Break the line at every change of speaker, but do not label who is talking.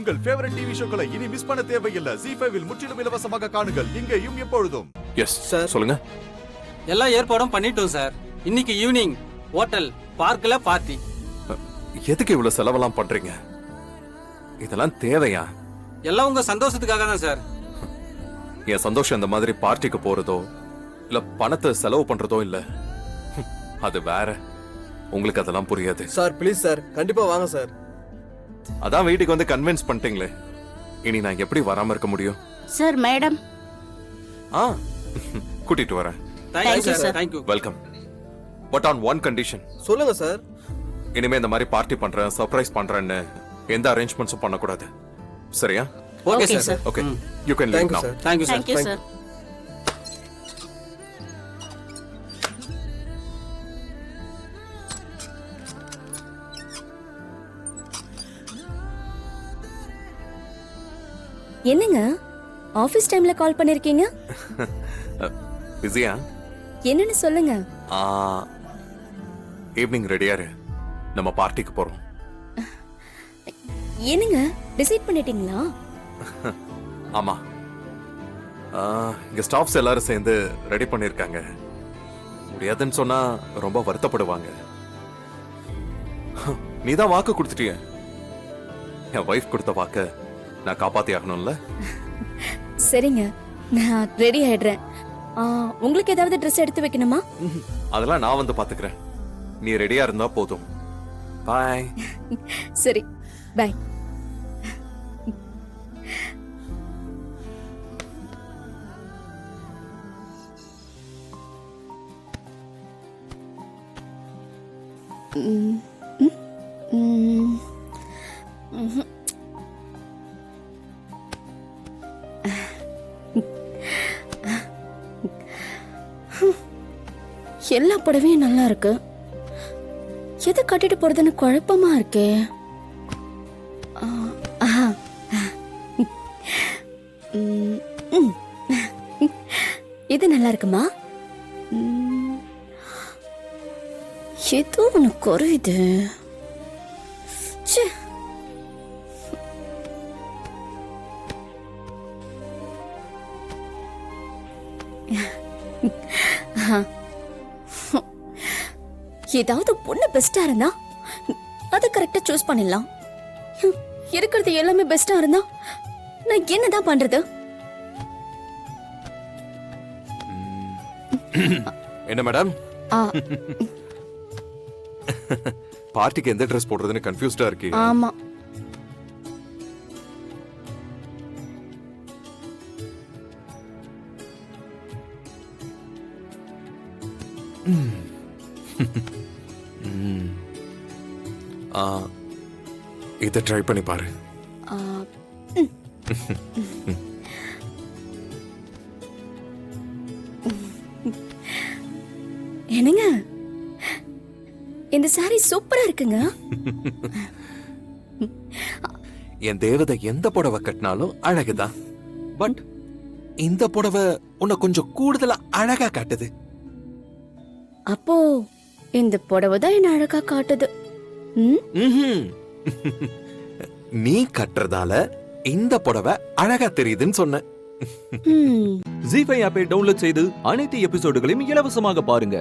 உங்கள் favourite TV ஷோக்களை இனி miss பண்ண தேவையில்லை. ZEE5 இல் முற்றிலும் இலவசமாக காணுங்கள். இங்கேயும் எப்பொழுதும்.
எஸ் சார், சொல்லுங்க.
எல்லா ஏற்பாடும் பண்ணிட்டோம் சார். இன்னைக்கு ஈவினிங் ஹோட்டல் பார்க்ல பார்ட்டி.
எதுக்கு இவ்வளவு செலவெல்லாம் பண்றீங்க? இதெல்லாம் தேவையா?
எல்லாம் உங்க சந்தோஷத்துக்காக தான் சார்.
என் சந்தோஷம் இந்த மாதிரி பார்ட்டிக்கு போறதோ இல்ல பணத்தை செலவு பண்றதோ இல்ல, அது வேற. உங்களுக்கு அதெல்லாம் புரியாது
சார். ப்ளீஸ் சார், கண்டிப்பா வாங்க சார்.
அதான் வீட்டுக்கு வந்து கன்வின்ஸ் பண்ணிட்டீங்களே, இனி நான் எப்படி வராம இருக்க முடியும்?
Sir, madam.
கூட்டிட்டு வரேன்.
Thank you sir. Thank you.
Welcome. But on one condition.
சொல்லுங்க சார்.
இனிமே இந்த மாதிரி பார்ட்டி பண்றேன், சர்ப்ரைஸ் பண்றேன்னு எந்த அரேஞ்ச்மெண்ட்ஸும் பண்ணக்கூடாது. சரியா?
Okay
Okay,
sir.
sir.
Okay, you can leave now.
Thank you sir.
Thank you sir.
என்னங்க ஆபீஸ் டைம்ல கால் பண்ணிருக்கீங்க?
பிஸியா?
என்னன்னு சொல்லுங்க.
ஈவினிங் ரெடியா இரு, நம்ம பார்ட்டிக்கு போறோம்.
என்னங்க டிசைட் பண்ணிட்டீங்களா?
ஆமா, இங்க ஸ்டாஃப்ஸ் எல்லாரும் சேர்ந்து ரெடி பண்ணிருக்காங்க. முடியாதுன்னு சொன்னா ரொம்ப வருத்தப்படுவாங்க. நீதான் வாக்கு கொடுத்துட்டிய. என் வைஃப் கொடுத்த வாக்க நான் காப்பாத்தி ஆகணும்ல.
சரிங்க, நான் ரெடி ஆயிடுறேன். உங்களுக்கு ஏதாவது ட்ரெஸ் எடுத்து வைக்கணுமா?
அதெல்லாம் நான் வந்து பாத்துக்கிறேன். நீ ரெடியா இருந்தா போதும். பாய்.
சரி, பை. எல்லா புடவையும் நல்லா இருக்கு. எதை கட்டிட்டு போறதுன்னு குழப்பமா இருக்கே. இது நல்லா இருக்குமா? ஏதோ ஒண்ணு குறையுது. ஏதாவது பொண்ணு பெஸ்டா இருந்தா அதை கரெக்டா சூஸ் பண்ணிடலாம். இருக்கிறது எல்லாமே பெஸ்டா இருந்தா நான் என்னதான் பண்றது?
என்ன மேடம், பார்ட்டிக்கு எந்த ட்ரெஸ் போடுறதுன்னு கன்ஃபியூஸ்டா இருக்கீங்க?
ஆமா,
இதை ட்ரை பண்ணி பாரு.
என்னங்க, இந்த சாரி சூப்பரா இருக்குங்க.
என் தேவதை எந்த புடவை கட்டினாலும் அழகுதான். பட் இந்த புடவை உன்னை கொஞ்சம் கூடுதலா அழகா காட்டுது.
அப்போ இந்த புடவை தான் என்ன அழகா காட்டுது.
நீ கட்டுறதால இந்த புடவை அழகா தெரியுதுன்னு சொன்ன.
ZEE5 ஆப்பை டவுன்லோட் செய்து அனைத்து எபிசோடுகளையும் இலவசமாக பாருங்க.